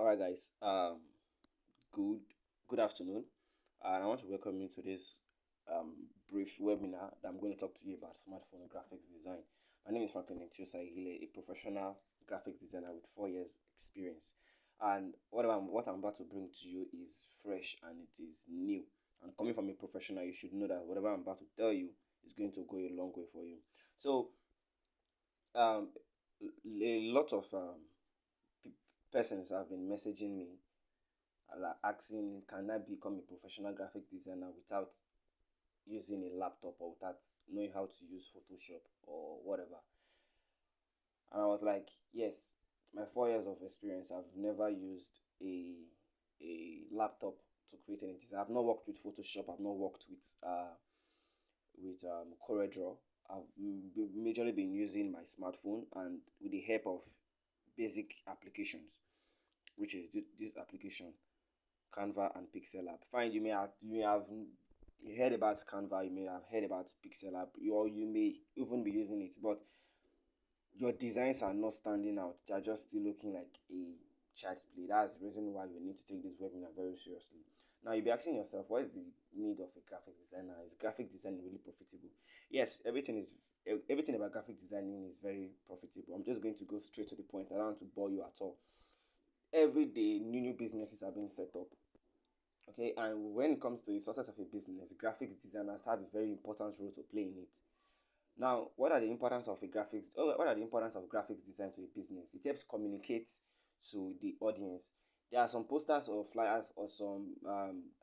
Alright, guys. Good good afternoon, and I want to welcome you to this brief webinar that I'm going to talk to you about smartphone graphics design. My name is Franklin Ntiosa-Ihile, a professional graphics designer with 4 years experience. And what I'm about to bring to you is fresh and it is new. And coming from a professional, you should know that whatever I'm about to tell you is going to go a long way for you. So, um, a lot of persons have been messaging me asking, can I become a professional graphic designer without using a laptop or without knowing how to use Photoshop or whatever? And I was like, yes, my 4 years of experience, I've never used a laptop to create any design. I've not worked with Photoshop. I've not worked with CorelDRAW. I've majorly been using my smartphone and with the help of basic applications, which is this application, Canva and Pixel App. Fine, you may have heard about Canva, you may have heard about Pixel App, or you may even be using it, but your designs are not standing out. They are just still looking like a child's play. That's the reason why you need to take this webinar very seriously. Now you'll be asking yourself, what is the need of a graphic designer? Is graphic design really profitable? Yes, everything about graphic designing is very profitable. I'm just going to go straight to the point. I don't want to bore you at all. Every day, new businesses are being set up. Okay, and when it comes to the success of a business, graphics designers have a very important role to play in it. Now, what are the importance of graphics design to a business? It helps communicate to the audience. There are some posters or flyers or some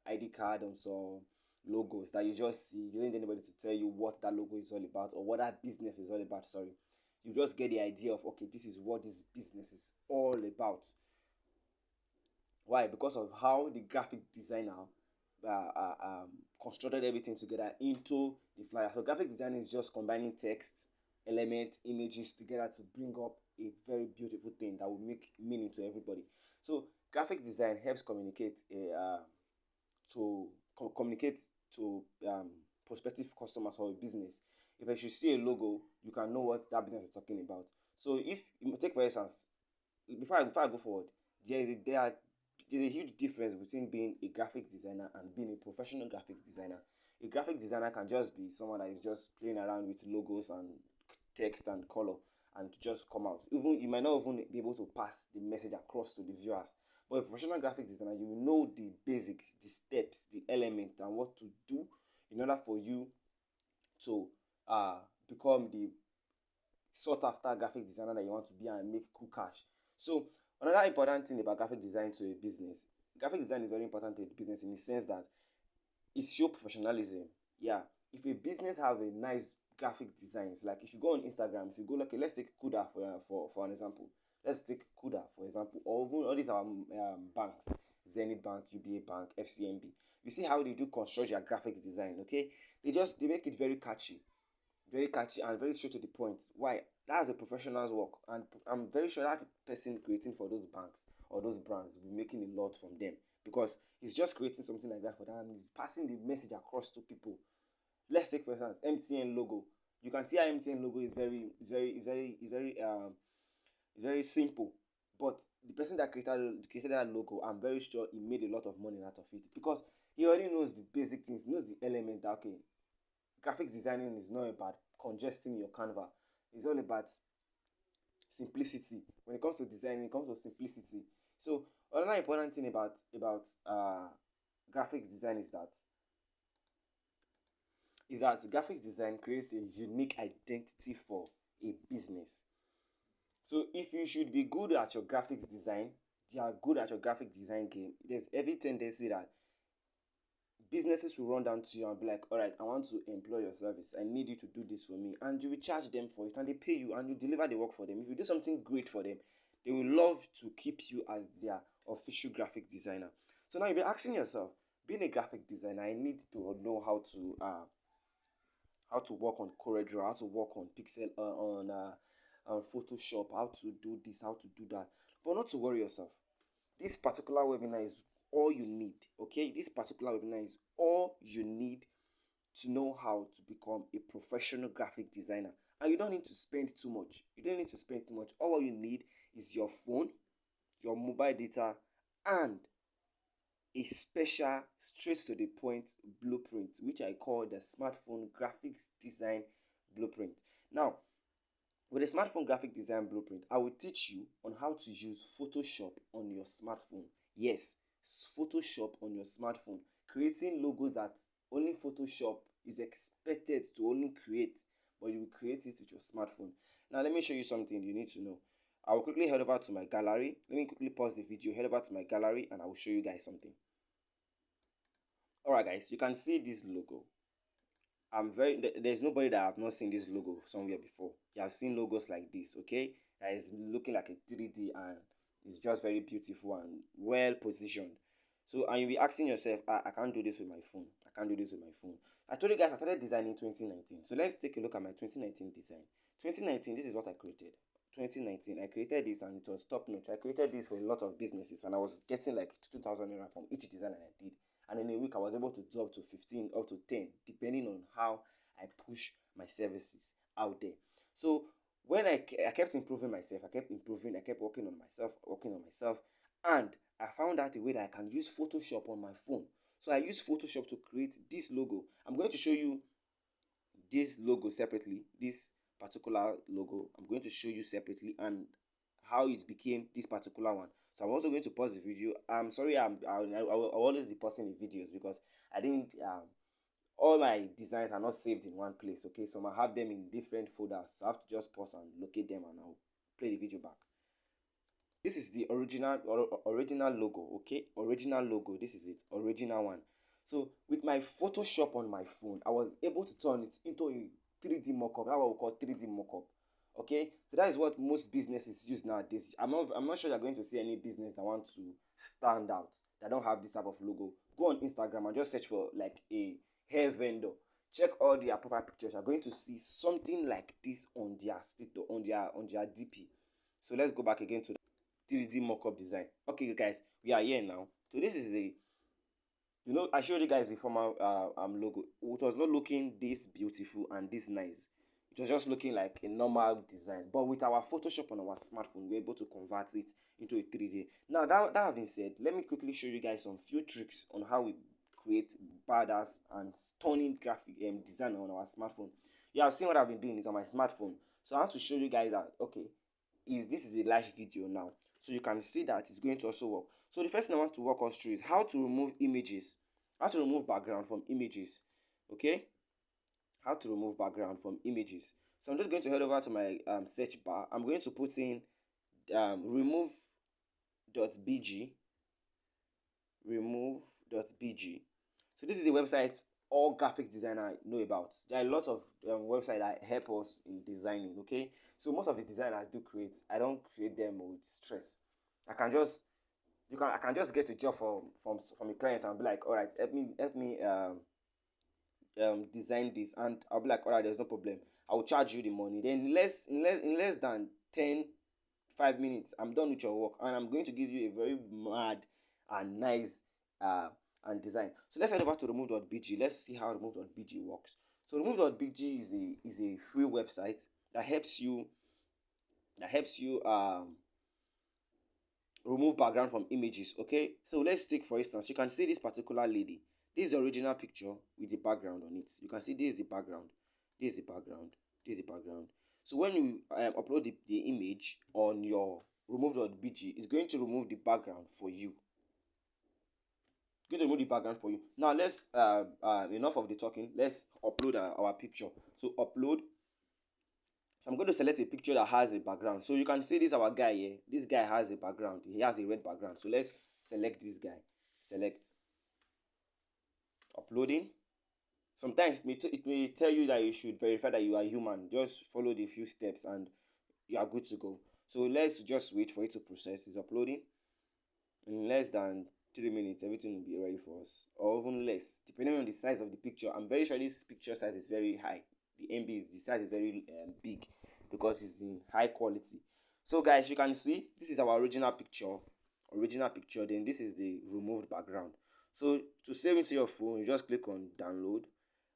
ID card and some logos that you just see. You don't need anybody to tell you what that logo is all about or what that business is all about. Sorry, you just get the idea of, okay, this is what this business is all about. Why? Because of how the graphic designer constructed everything together into the flyer. So graphic design is just combining text, elements, images together to bring up a very beautiful thing that will make meaning to everybody. So graphic design helps communicate to prospective customers for a business. If I should see a logo, you can know what that business is talking about. So if you take for instance, before I go forward, there is a, there are there's a huge difference between being a graphic designer and being a professional graphic designer. A graphic designer can just be someone that is just playing around with logos and text and color and to just come out. Even you might not even be able to pass the message across to the viewers. But a professional graphic designer, you know the basics, the steps, the elements, and what to do in order for you to become the sought after graphic designer that you want to be and make cool cash. So another important thing about graphic design to a business, graphic design is very important to a business in the sense that it shows professionalism. Yeah, if a business have a nice graphic designs, like if you go on Instagram, if you go, okay, let's take Kuda for an example. Let's take Kuda for example, or even all these are banks, Zenith Bank, UBA Bank, FCMB. You see how they do construct their graphics design. Okay, they make it very catchy and very straight to the point. Why? That's a professional's work, and I'm very sure that person creating for those banks or those brands will be making a lot from them because he's just creating something like that for them and he's passing the message across to people. Let's take for instance MTN logo. You can see how MTN logo is very simple, but the person that created that logo, I'm very sure he made a lot of money out of it because he already knows the basic things, knows the element that, okay, graphic designing is not about congesting your canvas. It's all about simplicity. When it comes to designing, it comes to simplicity. So another important thing about graphics design is that graphics design creates a unique identity for a business. So if you should be good at your graphics design, you are good at your graphic design game, there's every tendency that businesses will run down to you and be like, all right, I want to employ your service. I need you to do this for me. And you will charge them for it and they pay you and you deliver the work for them. If you do something great for them, they will love to keep you as their official graphic designer. So now you'll be asking yourself, being a graphic designer, I need to know how to work on CorelDRAW, how to work on on Photoshop, how to do this, how to do that. But not to worry yourself. This particular webinar is all you need. Okay, this particular webinar is all you need to know how to become a professional graphic designer. And you don't need to spend too much. You don't need to spend too much. All you need is your phone, your mobile data, and a special straight to the point blueprint, which I call the smartphone graphics design blueprint. Now, with the smartphone graphic design blueprint, I will teach you on how to use Photoshop on your smartphone. Yes, Photoshop on your smartphone, creating logos that only Photoshop is expected to only create, but you will create it with your smartphone. Now, let me show you something you need to know. I will quickly head over to my gallery. Let me quickly pause the video, head over to my gallery, and I will show you guys something. Alright, guys, you can see this logo. There's nobody that have not seen this logo somewhere before. You have seen logos like this, okay? That is looking like a 3D and it's just very beautiful and well positioned. So, and you'll be asking yourself, I can't do this with my phone. I can't do this with my phone. I told you guys I started designing 2019. So let's take a look at my 2019 design. 2019, this is what I created. 2019, I created this and it was top notch. I created this for a lot of businesses and I was getting like 2,000 naira from each design I did. And in a week I was able to do up to 15, up to 10, depending on how I push my services out there. So when I kept improving myself, I kept working on myself, and I found out a way that I can use Photoshop on my phone. So I use Photoshop to create this logo. I'm going to show you this logo separately, this particular logo. I'm going to show you separately and how it became this particular one. So I'm also going to pause the video. I'm sorry, I will always be pausing the videos because I didn't all my designs are not saved in one place. Okay, so I have them in different folders, so I have to just pause and locate them and I'll play the video back. This is the original logo. Okay, original logo. This is it, original one. So with my Photoshop on my phone, I was able to turn it into a 3D mockup. That's what we call 3D mockup. Okay, so that is what most businesses use nowadays. I'm not sure you're going to see any business that want to stand out that don't have this type of logo. Go on Instagram and just search for like a hair vendor. Check all their profile pictures. You're going to see something like this on their DP. So let's go back again to 3D mockup design. Okay, guys, we are here now. So this is I showed you guys the former logo. It was not looking this beautiful and this nice. It was just looking like a normal design. But with our Photoshop on our smartphone, we're able to convert it into a 3D. Now, that having been said, let me quickly show you guys some few tricks on how we create badass and stunning graphic design on our smartphone. You have seen what I've been doing it on my smartphone. So I want to show you guys that, okay, this is a live video now. So you can see that it's going to also work. So the first thing I want to walk us through is how to remove images, how to remove background from images. Okay, how to remove background from images. So I'm just going to head over to my search bar. I'm going to put in remove.bg. So this is a website all graphic designers know about. There are a lot of websites that help us in designing. Okay, so most of the design I do create, I don't create them with stress. I can just get a job from a client and be like, all right, help me design this, and I'll be like, all right, there's no problem. I will charge you the money. Then in less than 5 minutes, I'm done with your work, and I'm going to give you a very mad and nice and design. So let's head over to remove.bg. Let's see how remove.bg works. So remove.bg is a free website that helps you remove background from images. Okay, so let's take for instance, you can see this particular lady. This is the original picture with the background on it. You can see this is the background, this is the background, this is the background. So when you upload the image on your remove.bg, it's going to remove the background for you. It's going to remove the background for you. Now let's enough of the talking. Let's upload our picture. So upload. So I'm going to select a picture that has a background. So you can see this our guy here. This guy has a background. He has a red background. So let's select this guy. Select. Uploading. Sometimes it may tell you that you should verify that you are human. Just follow the few steps and you are good to go. So let's just wait for it to process. It's uploading. In less than 3 minutes, everything will be ready for us, or even less, depending on the size of the picture. I'm very sure this picture size is very high. The size is very big because it's in high quality. So guys, you can see this is our original picture. Then this is the removed background. So to save into your phone, you just click on download,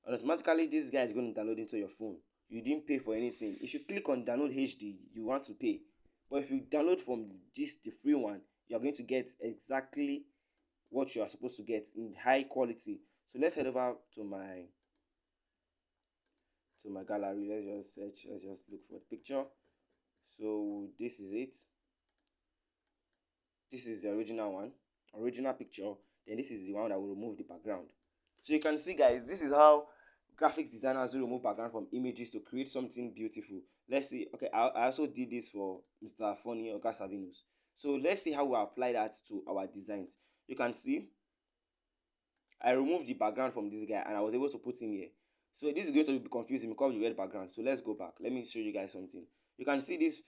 and automatically this guy is going to download into your phone. You didn't pay for anything. If you click on download HD, you want to pay, but if you download from the free one, you're going to get exactly what you are supposed to get in high quality. So let's head over to my gallery. Let's just search, let's just look for the picture. So this is it. This is the original one, original picture. Then this is the one that will remove the background. So you can see, guys, this is how graphics designers do remove background from images to create something beautiful. Let's see. Okay, I also did this for Mr. Funny or Savinus. So let's see how we apply that to our designs. You can see I removed the background from this guy and I was able to put him here. So this is going to be confusing because of the red background. So let's go back. Let me show you guys something. You can see this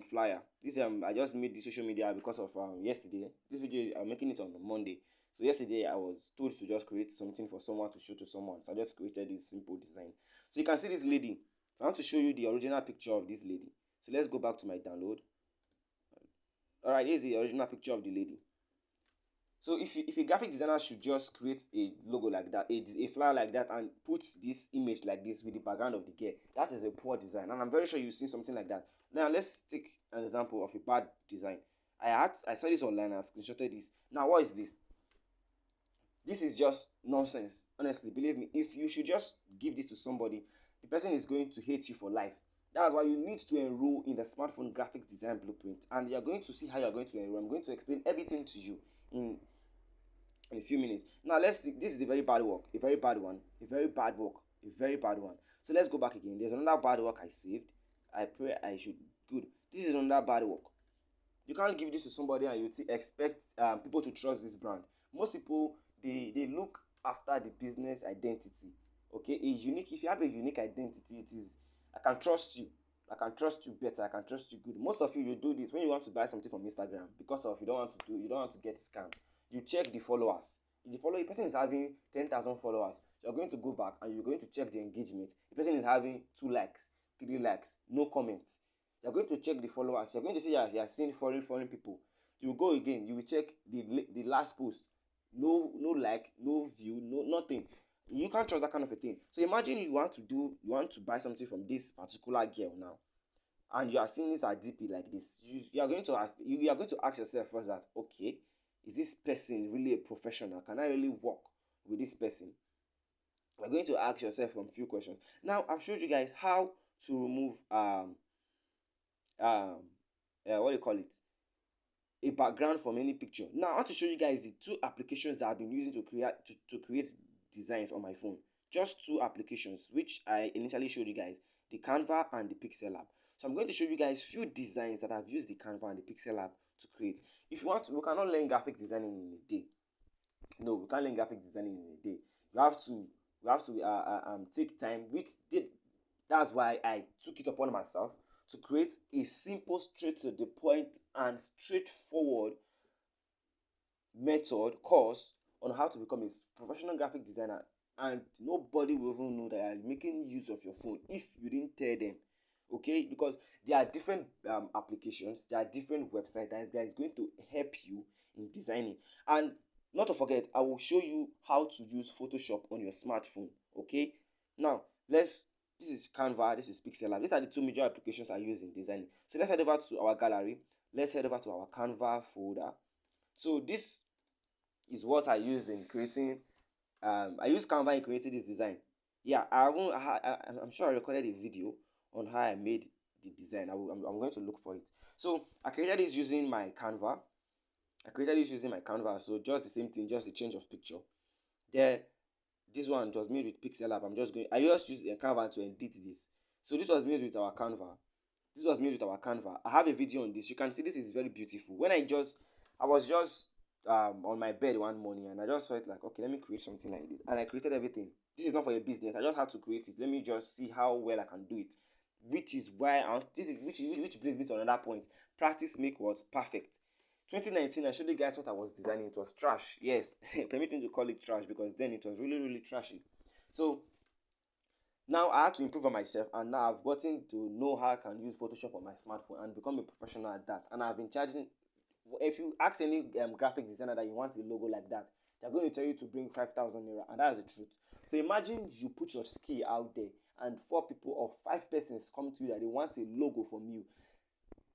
flyer. This I just made the social media because of yesterday. This video I'm making it on Monday. So yesterday I was told to just create something for someone to show to someone. So I just created this simple design. So you can see this lady. So I want to show you the original picture of this lady. So let's go back to my download. Alright, here's the original picture of the lady. So if a graphic designer should just create a logo like that, a flyer like that, and put this image like this with the background of the girl, that is a poor design. And I'm very sure you've seen something like that. Now let's take an example of a bad design. I saw this online and I screenshotted this. Now what is this? This is just nonsense. Honestly, believe me, if you should just give this to somebody, the person is going to hate you for life. That's why you need to enroll in the smartphone graphics design blueprint, and you're going to see how you're going to enroll. I'm going to explain everything to you in a few minutes. Now let's see. This is a very bad work, a very bad one, a very bad work, a very bad one. So let's go back again. There's another bad work I saved. I pray I should good. This is another bad work. You can't give this to somebody and you expect people to trust this brand. Most people they look after the business identity. Okay, a unique. If you have a unique identity, it is I can trust you. I can trust you better. I can trust you good. Most of you do this when you want to buy something from Instagram because of you don't want to get scammed. You check the followers. If the person is having 10,000 followers, you're going to go back and you're going to check the engagement. The person is having 2 likes, 3 likes, no comments. You're going to check the followers. You're going to see you're seeing foreign people. You will go again. You will check the last post. No like, no view, no nothing. You can't trust that kind of a thing. So imagine you want to buy something from this particular girl now, and you are seeing this at DP like this. You are going to ask yourself first that, okay, is this person really a professional? Can I really work with this person? You're going to ask yourself some few questions. Now I've showed you guys how to remove what do you call it, a background from any picture. Now I want to show you guys the 2 applications that I've been using to create designs on my phone. Just 2 applications which I initially showed you guys, the Canva and the Pixel Lab. So I'm going to show you guys few designs that I've used the Canva and the Pixel Lab to create. If you want to, we cannot learn graphic designing in a day. No, we can't learn graphic designing in a day. You have to take time, that's why I took it upon myself to create a simple, straight to the point and straightforward course on how to become a professional graphic designer, and nobody will even know that you're making use of your phone if you didn't tell them. Okay, because there are different applications, there are different websites that is going to help you in designing. And not to forget, I will show you how to use Photoshop on your smartphone. Okay, now this is Canva, this is Pixel Lab. These are the 2 major applications I use in designing. So let's head over to our gallery. Let's head over to our Canva folder. So this is what I used in creating. I used Canva in creating this design. Yeah, I'm sure I recorded a video on how I made the design. I'm going to look for it. So I created this using my Canva. So just the same thing, just the change of picture. There, this one was made with Pixel Lab. I just use Canva to edit this. So this was made with our Canva. I have a video on this. You can see this is very beautiful. I was just on my bed one morning and I just felt like, okay, let me create something like this. And I created everything. This is not for a business. I just had to create it. Let me just see how well I can do it. Which is why which brings me to another point. Practice make what perfect. 2019, I showed you guys what I was designing. It was trash. Yes, permit me to call it trash because then it was really trashy. So now I had to improve on myself, and now I've gotten to know how I can use Photoshop on my smartphone and become a professional at that. And I've been charging. If you ask any graphic designer that you want a logo like that, they're going to tell you to bring 5,000 naira, and that's the truth. So imagine you put your skill out there, and 4 people or 5 persons come to you that they want a logo from you.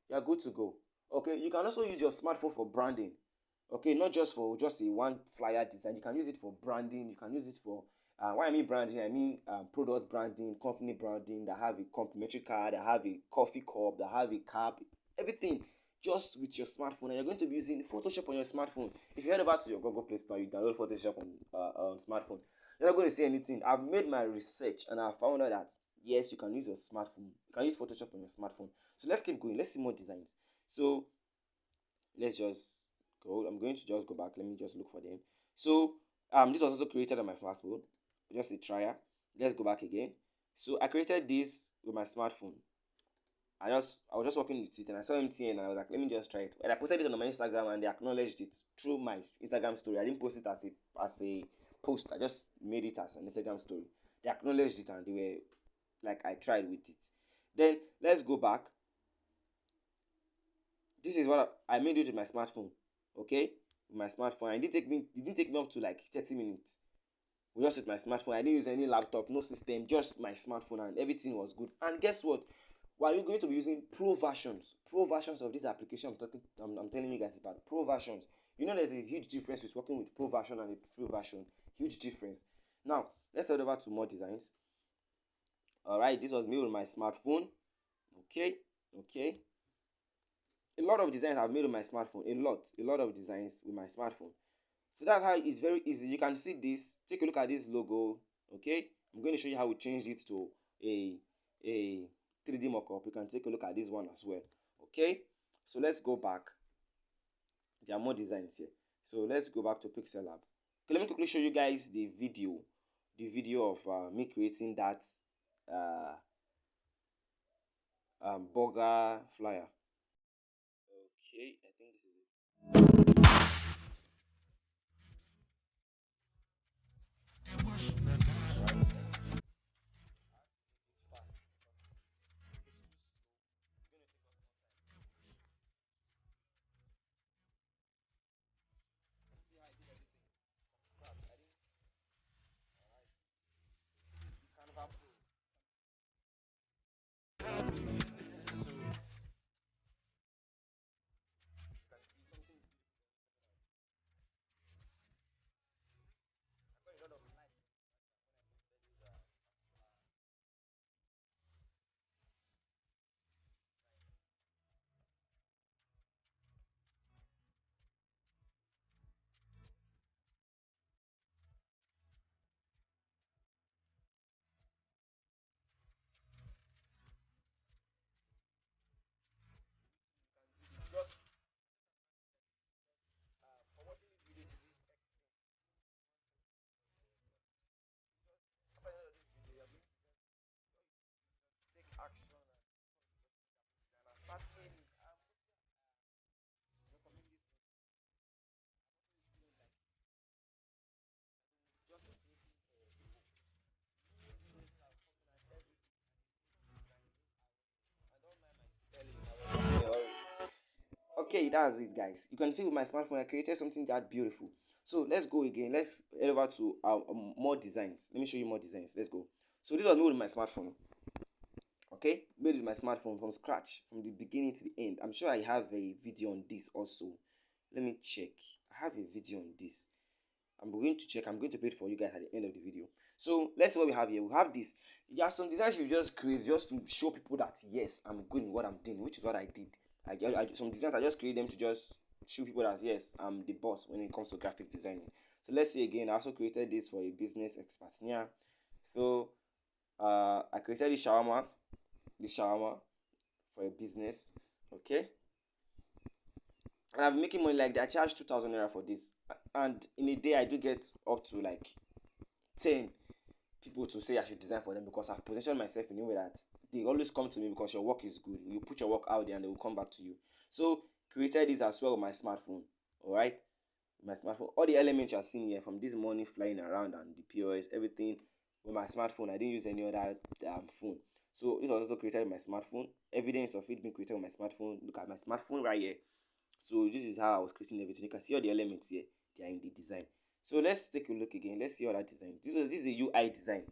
You're good to go. Okay, you can also use your smartphone for branding. Okay, not just for just a one flyer design. You can use it for branding. You can use it for why I mean branding, I mean product branding, company branding, that have a complimentary card, that have a coffee cup, that have a cap, everything just with your smartphone. And you're going to be using Photoshop on your smartphone. If you head over to your Google Play Store, you download Photoshop on smartphone. You're not going to see anything. I've made my research and I found out that yes, you can use your smartphone. You can use Photoshop on your smartphone. So let's keep going. Let's see more designs. So let's just go. I'm going to just go back. Let me just look for them. So this was also created on my smartphone. Just a trial. Let's go back again. So I created this with my smartphone. I was just working with it and I saw MTN and I was like, let me just try it. And I posted it on my Instagram and they acknowledged it through my Instagram story. I didn't post it as a post. I just made it as an Instagram story. They acknowledged it and they were like, I tried with it. Then let's go back. This is what I made it with my smartphone. Okay, with my smartphone. It didn't take me up to like 30 minutes. Just with my smartphone. I didn't use any laptop, no system, just my smartphone, and everything was good. And guess what? While you're going to be using pro versions of this application I'm telling you guys about, pro versions. You know there's a huge difference with working with pro version and a free version. Huge difference. Now let's head over to more designs. Alright, this was me with my smartphone. Okay, okay. A lot of designs I've made with my smartphone. A lot of designs with my smartphone. So that's how it's very easy. You can see this. Take a look at this logo. Okay, I'm going to show you how we change it to a 3D mockup. You can take a look at this one as well. Okay, so let's go back. There are more designs here. So let's go back to Pixel Lab. Okay, let me quickly show you guys the video of me creating that burger flyer. Okay, I think this is it. Okay, that's it, guys. You can see with my smartphone, I created something that beautiful. So let's go again. Let's head over to more designs. Let me show you more designs. Let's go. So this was made with my smartphone. Okay, made with my smartphone from scratch, from the beginning to the end. I'm sure I have a video on this also. Let me check. I have a video on this. I'm going to check. I'm going to put it for you guys at the end of the video. So let's see what we have here. We have this. There are some designs you just create just to show people that yes, I'm good in what I'm doing, which is what I did. Some designs I just create them to just show people that yes, I'm the boss when it comes to graphic designing. So let's see again. I also created this for a business expert. Yeah. So I created the shawarma for a business. Okay. And I've been making money like that. I charge 2,000 naira for this, and in a day I do get up to like 10 people to say I should design for them because I've positioned myself in a way that they always come to me because your work is good. You put your work out there and they will come back to you. So created this as well with my smartphone. Alright. My smartphone. All the elements you are seeing here, from this money flying around and the POS, everything with my smartphone. I didn't use any other phone. So this was also created with my smartphone. Evidence of it being created with my smartphone. Look at my smartphone right here. So this is how I was creating everything. You can see all the elements here. They are in the design. So let's take a look again. Let's see all that design. This is a UI design.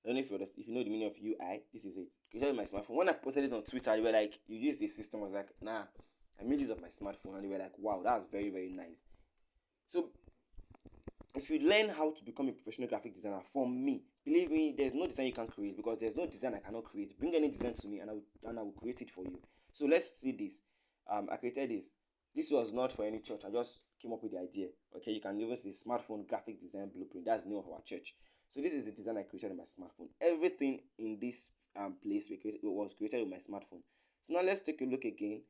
I don't know if you know the meaning of UI. This is it. Created with my smartphone. When I posted it on Twitter, they were like, "You use this system." I was like, "Nah, I made use of my smartphone, and they were like, wow, that's very, very nice. So if you learn how to become a professional graphic designer, for me, believe me, there's no design you can create, because there's no design I cannot create. Bring any design to me, and I will create it for you. So let's see this. I created this. This was not for any church. I just came up with the idea. Okay, you can even see smartphone graphic design blueprint. That's the name of our church. So this is the design I created on my smartphone. Everything in this place was created with my smartphone. So now let's take a look again.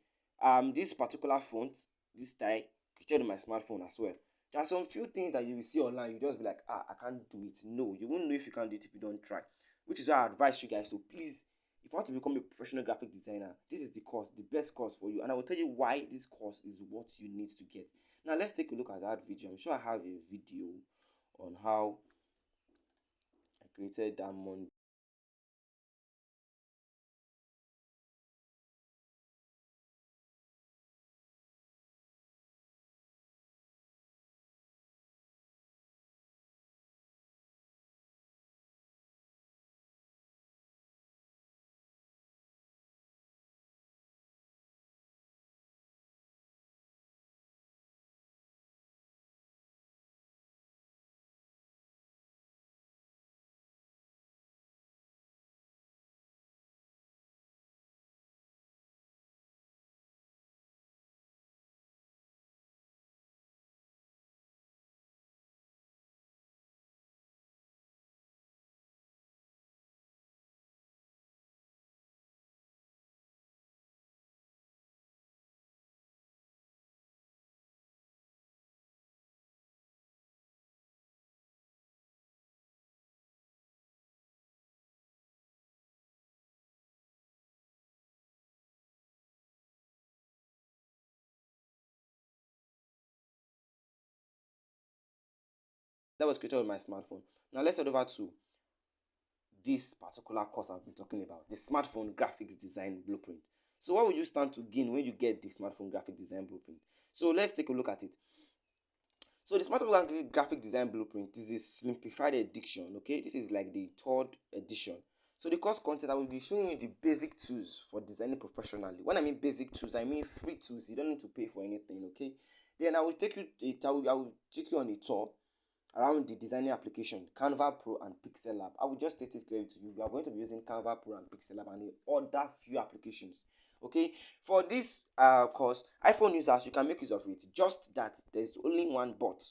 This particular font, this style, created on my smartphone as well. There are some few things that you will see online, you just be like, I can't do it. No, you won't know if you can do it if you don't try. Which is why I advise you guys to please, if you want to become a professional graphic designer, this is the course, the best course for you. And I will tell you why this course is what you need to get. Now let's take a look at that video. I'm sure I have a video on how I created that Monday. That was created on my smartphone. Now let's head over to this particular course I've been talking about, the smartphone graphics design blueprint. So what will you stand to gain when you get the smartphone graphic design blueprint? So let's take a look at it. So the smartphone graphic design blueprint, this is simplified edition. Okay, this is like the third edition. So the course content, I will be showing you the basic tools for designing professionally. When I mean basic tools, I mean free tools. You don't need to pay for anything. Okay, then I will take you I will take you on a tour around the designing application Canva Pro and Pixel Lab. I will just state it clearly to you. We are going to be using Canva Pro and Pixel Lab and other few applications. Okay, for this course, iPhone users, you can make use of it. Just that there's only one but.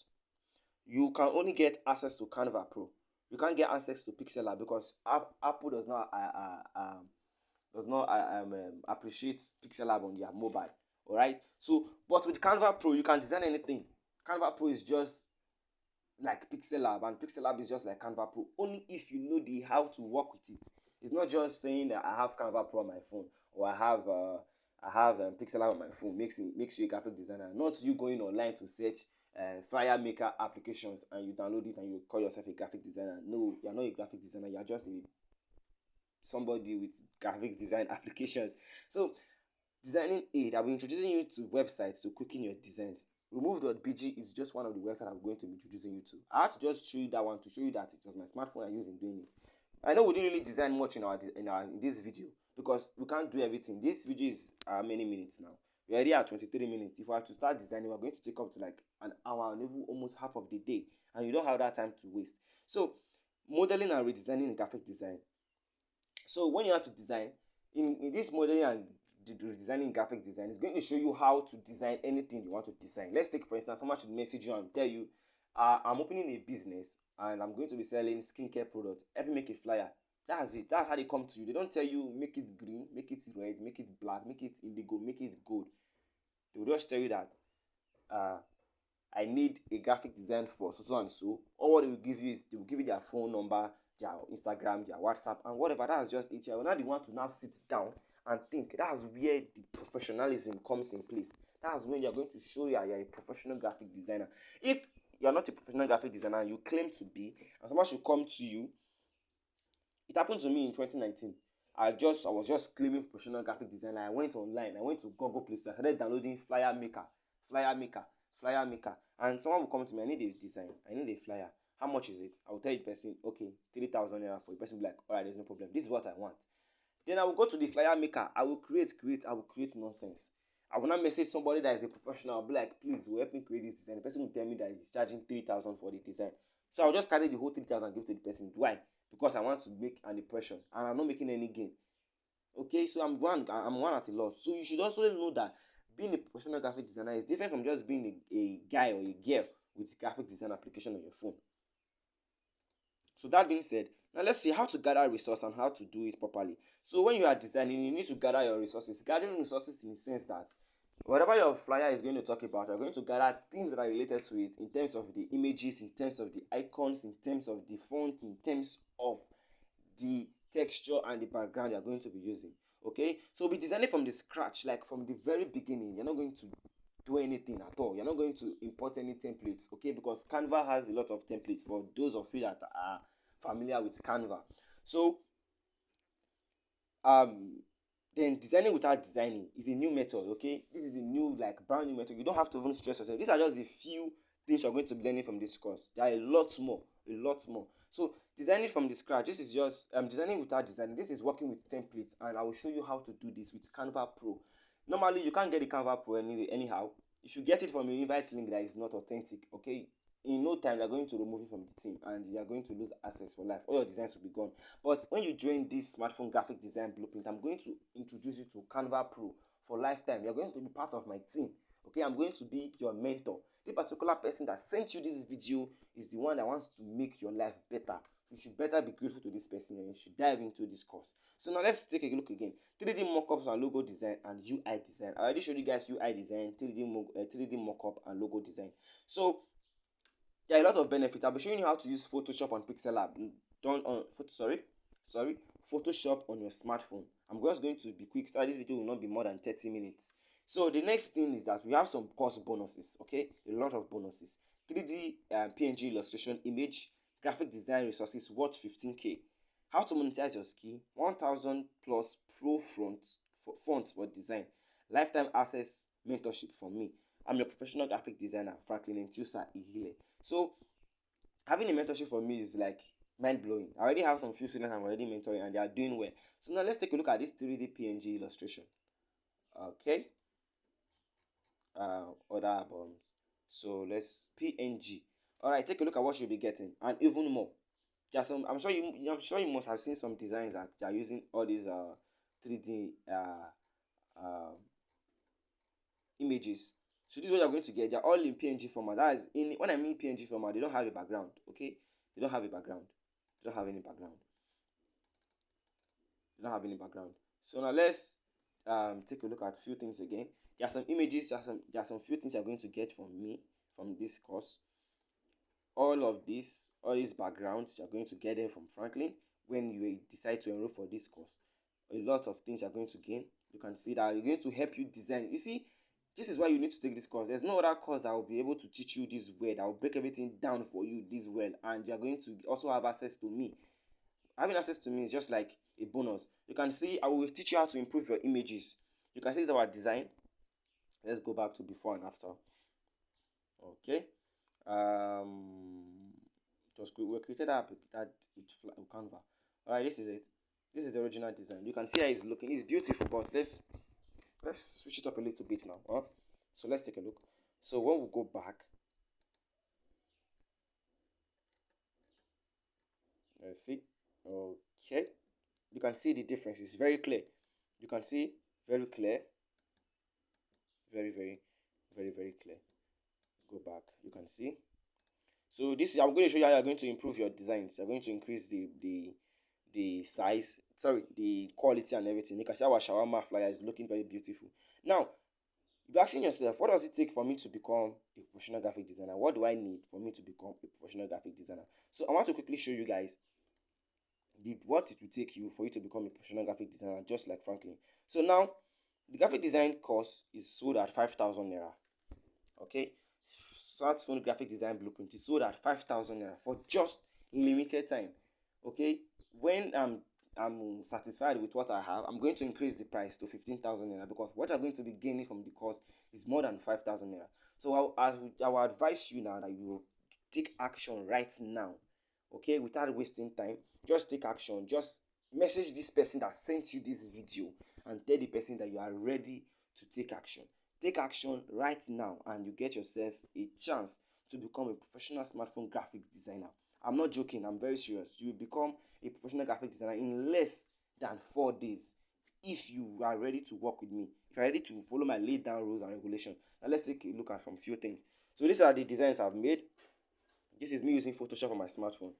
You can only get access to Canva Pro. You can't get access to Pixel Lab because Apple does not appreciate Pixel Lab on their mobile. All right. So, but with Canva Pro, you can design anything. Canva Pro is just like Pixel Lab, and Pixel Lab is just like Canva Pro, only if you know the how to work with it. It's not just saying that I have Canva Pro on my phone, or I have Pixel Lab on my phone. Makes you a graphic designer. Not you going online to search Fire Maker applications and you download it and you call yourself a graphic designer. No, you're not a graphic designer. You're just somebody with graphic design applications. So designing aid, I'll be introducing you to websites to quicken your designs. Remove.bg is just one of the websites I'm going to be introducing you to. I had to just show you that one to show you that it was my smartphone I used in doing it. I know we didn't really design much in this video because we can't do everything. This video is many minutes now. We're already at 23 minutes. If we have to start designing, we're going to take up to like an hour and even almost half of the day, and you don't have that time to waste. So, modeling and redesigning in graphic design. So when you have to design in this modeling and designing graphic design, it's going to show you how to design anything you want to design. Let's take for instance, someone should message you and tell you, I'm opening a business and I'm going to be selling skincare products. Help me make a flyer. That's it. That's how they come to you. They don't tell you make it green, make it red, make it black, make it indigo, make it gold. They will just tell you that uh, I need a graphic design for so and so. Or what they will give you is they will give you their phone number, their Instagram, their WhatsApp, and whatever. That's just it. You're not the one to now sit down and think. That's where the professionalism comes in place. That's when you're going to show you're a professional graphic designer. If you're not a professional graphic designer, you claim to be, and someone should come to you. It happened to me in 2019. I was just claiming professional graphic designer. I went online. I went to Google Play Store. I started downloading Flyer Maker, Flyer Maker, Flyer Maker, and someone will come to me. I need a design. I need a flyer. How much is it? I will tell the person, okay, 3,000 naira for. The person will be like, all right, there's no problem. This is what I want. Then I will go to the Flyer Maker. I will create. I will create nonsense. I will not message somebody that is a professional. I'll be like, please, will help me create this design. The person will tell me that he's charging 3,000 for the design. So I'll just carry the whole 3,000 and give to the person. Why? Because I want to make an impression and I'm not making any gain. Okay, so I'm one at a loss. So you should also know that being a professional graphic designer is different from just being a guy or a girl with graphic design application on your phone. So that being said, now let's see how to gather resource and how to do it properly. So when you are designing, you need to gather your resources. Gathering resources in the sense that whatever your flyer is going to talk about, you're going to gather things that are related to it in terms of the images, in terms of the icons, in terms of the font, in terms of the texture and the background you're going to be using. Okay, so be designing from the scratch, like from the very beginning. You're not going to do anything at all. You're not going to import any templates, okay, because Canva has a lot of templates for those of you that are familiar with Canva. So then designing without designing is a new method. Okay, this is a new, like, brand new method. You don't have to even stress yourself. These are just a few things you're going to be learning from this course. There are a lot more. So designing from the scratch, this is just designing without designing. This is working with templates, and I will show you how to do this with Canva Pro. Normally you can't get the Canva Pro anyhow. You should get it from an invite link that is not authentic. Okay, in no time, they're going to remove it from the team and you're going to lose access for life. All your designs will be gone. But when you join this smartphone graphic design blueprint, I'm going to introduce you to Canva Pro for lifetime. You're going to be part of my team. Okay, I'm going to be your mentor. The particular person that sent you this video is the one that wants to make your life better. So you should better be grateful to this person and you should dive into this course. So now let's take a look again. 3D mockups and logo design and UI design. I already showed you guys UI design, 3D mockup and logo design. So there are a lot of benefits. I'll be showing you how to use Photoshop on Pixel Lab. Photoshop on your smartphone. I'm just going to be quick so this video will not be more than 30 minutes. So the next thing is that we have some course bonuses. Okay, a lot of bonuses. 3D PNG illustration image, graphic design resources worth 15k. How to monetize your skill, 1000 plus pro fonts for design, lifetime access mentorship from me. I'm your professional graphic designer, Franklin Ntusa Ihile. So having a mentorship for me is like mind blowing. I already have some few students I'm already mentoring and they are doing well. So now let's take a look at this 3D PNG illustration. Okay. Other albums. So let's PNG. All right, take a look at what you'll be getting and even more. Just I'm sure you must have seen some designs that they are using all these 3D images. So this is what you're going to get. They're all in PNG format. That is, when I mean PNG format, they don't have a background. Okay, they don't have a background. They don't have any background. They don't have any background. So now let's take a look at a few things again. There are some images. There are some few things you're going to get from me from this course. All these backgrounds you're going to get them from Franklin when you decide to enroll for this course. A lot of things you're going to gain. You can see that you're going to help you design. You see, this is why you need to take this course. There's no other course that will be able to teach you this well, that will break everything down for you this well, and you're going to also have access to me. Having access to me is just like a bonus. You can see I will teach you how to improve your images. You can see our design. Let's go back to before and after. Okay. We created that with Canva. All right, this is it. This is the original design. You can see how it's looking. It's beautiful, but let's switch it up a little bit now. So let's take a look. So when we go back, let's see. Okay, you can see the difference. It's very clear. You can see very clear. Very clear. Go back. You can see. So this I'm going to show you how you're going to improve your designs. You're going to increase the size, the quality and everything. You can see our shawarma flyer is looking very beautiful. Now, you're asking yourself, what does it take for me to become a professional graphic designer? What do I need for me to become a professional graphic designer? So I want to quickly show you guys what it will take you for you to become a professional graphic designer, just like Franklin. So now, the graphic design course is sold at 5,000 naira. Okay, smartphone graphic design blueprint is sold at 5,000 naira for just limited time. Okay, when I'm satisfied with what I have, I'm going to increase the price to 15,000 naira because what I'm going to be gaining from the course is more than 5,000 naira. So I will advise you now that you will take action right now. Okay, without wasting time, just take action. Just message this person that sent you this video and tell the person that you are ready to take action. Take action right now and you get yourself a chance to become a professional smartphone graphics designer. I'm not joking, I'm very serious. You will become a professional graphic designer in less than 4 days if you are ready to work with me. If you are ready to follow my laid down rules and regulations. Now let's take a look at some few things. So these are the designs I've made. This is me using Photoshop on my smartphone.